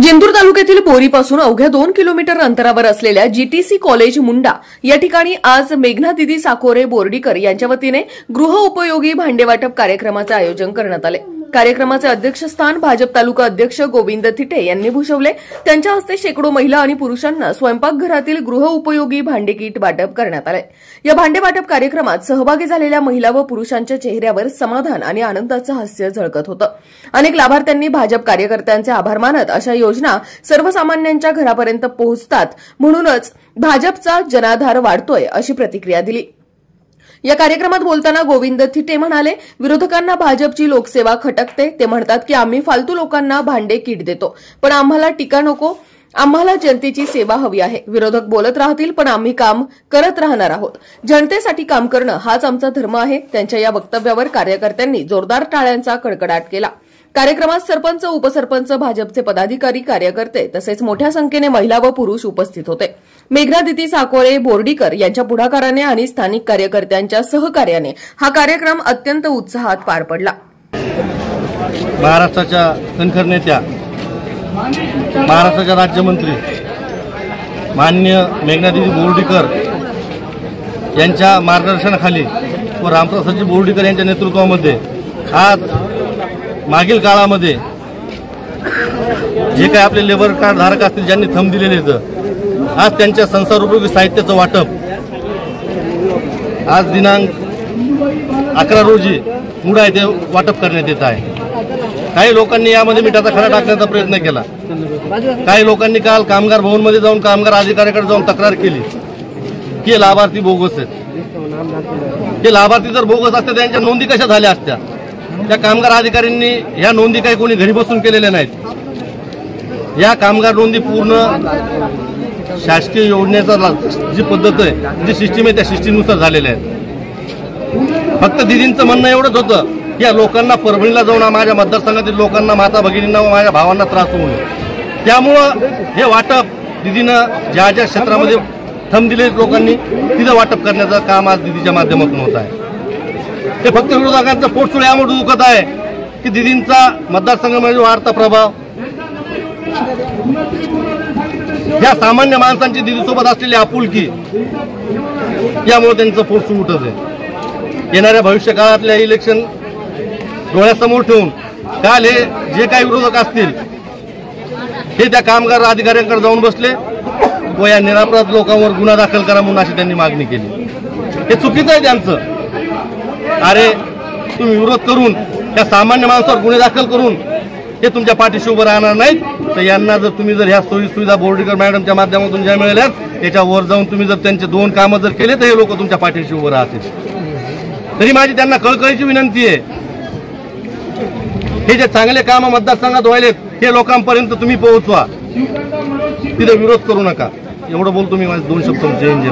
जिंतूर तालुक्यातील बोरीपासून अवघ्या 2 किलोमीटर अंतरावर असलेल्या जीटीसी कॉलेज मुंडा या ठिकाणी आज मेघना दिदी साकोरे बोर्डीकर यांच्या वतीने गृहउपयोगी भांडे वाटप कार्यक्रमाचे आयोजन करण्यात आले। कार्यक्रमाचे अध्यक्षस्थान भाजप तालुका अध्यक्ष गोविंद थिटे यांनी भूषवले। त्यांच्या हस्ते शेकडो महिला आणि पुरुषांना स्वयंपाकघरातील गृहउपयोगी भांडे किट वाटप करण्यात आले। या भांडे वाटप कार्यक्रमात सहभागी झालेल्या महिला व पुरुषांच्या चेहऱ्यावर समाधान आणि आनंदाचं हास्य झळकत होतं। अनेक लाभार्थ्यांनी भाजप कार्यकर्त्यांचे आभार मानत अशा योजना सर्वसामान्यांच्या घरापर्यंत पोहोचतात म्हणूनच भाजपचा जनाधार वाढतोय अशी प्रतिक्रिया दिली। या कार्यक्रमात बोलताना गोविंद थिटे म्हणाले, विरोधकांना भाजपची लोकसेवा खटकते। ते म्हणतात की आम्ही फालतू लोकांना भांडे किट देतो, पण आम्हाला टीका नको, आम्हाला जनतेची सेवा हवी आहे। विरोधक बोलत राहतील पण आम्ही काम करत राहणार आहोत। जनतेसाठी काम करणं हाच आमचा धर्म आहे। त्यांच्या या वक्तव्यावर कार्यकर्त्यांनी जोरदार टाळ्यांचा कडकडाट केला। कार्यक्रमात सरपंच, उपसरपंच, भाजपचे पदाधिकारी, कार्यकर्ते तसेच मोठ्या संख्येने महिला व पुरुष उपस्थित होते। मेघना दिदी साकोरे बोर्डीकर यांच्या पुढाकाराने आणि स्थानिक कार्यकर्त्यांच्या सहकार्याने हा कार्यक्रम अत्यंत उत्साहात पार पडला। महाराष्ट्राच्या कणखर नेत्या, महाराष्ट्राच्या राज्यमंत्री माननीय मेघना दिदी बोर्डीकर यांच्या मार्गदर्शनाखाली व रामप्रसादजी बोर्डीकर यांच्या नेतृत्वामध्ये आज मागील काळामध्ये जे काही आपले लेबर कार्ड धारक असतील, ज्यांनी थंब दिलेले आहेत, आज त्यांच्या संसारोपयोगी साहित्याचं वाटप आज दिनांक 11 रोजी मुंडा येथे वाटप करण्यात येत आहे। काही लोकांनी यामध्ये मिठाचा खडा टाकण्याचा प्रयत्न केला। काही लोकांनी काल कामगार भवनमध्ये जाऊन कामगार अधिकाऱ्याकडे जाऊन तक्रार केली की हे लाभार्थी बोगस आहेत। हे लाभार्थी जर बोगस असते त्यांच्या नोंदी कशा झाल्या असत्या? त्या कामगार अधिकाऱ्यांनी या नोंदी काही कोणी घरी बसून केलेल्या नाहीत। या कामगार नोंदी पूर्ण शासकीय योजनेचा जी पद्धत आहे, जी सिस्टीम आहे, त्या सिस्टीमनुसार झालेल्या आहेत। फक्त दिदींचं म्हणणं एवढंच होतं की या लोकांना परभणीला जाऊन माझ्या मतदारसंघातील लोकांना, माता भगिनींना व माझ्या भावांना त्रास होऊ नये, त्यामुळं हे वाटप दिदीनं ज्या ज्या क्षेत्रामध्ये थंब दिले लोकांनी तिथं वाटप करण्याचं काम आज दिदीच्या माध्यमातून होत आहे। ते फक्त विरोधकांचं पोटसुळ यामुळे दुखत आहे की दिदींचा मतदारसंघामध्ये वाढता प्रभाव, या सामान्य माणसांची दिदीसोबत असलेली आपुलकी, यामुळे त्यांचं पोटसुळ उठत आहे। येणाऱ्या भविष्य काळातल्या इलेक्शन डोळ्यासमोर ठेवून काल हे जे काही विरोधक असतील हे त्या कामगार अधिकाऱ्यांकडे जाऊन बसले व या निरपराध लोकांवर गुन्हा दाखल करा म्हणून अशी त्यांनी मागणी केली। हे चुकीचं आहे त्यांचं। अरे तुम्ही विरोध करून त्या सामान्य माणसावर गुन्हे दाखल करून हे तुमच्या पाठीशी उभं राहणार नाहीत, तर यांना जर तुम्ही जर ह्या सोयी सुविधा बोर्डीकर मॅडमच्या माध्यमातून ज्या मिळाल्यात त्याच्यावर जाऊन तुम्ही जर त्यांचे 2 कामं जर केले तर हे लोक तुमच्या पाठीशी उभं राहतील। तरी माझी त्यांना कळकळीची विनंती आहे, हे जे चांगले कामं मतदारसंघात व्हायलेत हे लोकांपर्यंत तुम्ही पोहोचवा, तिथे विरोध करू नका। एवढं बोलतो मी, माझे 2 शब्द जय हिंद।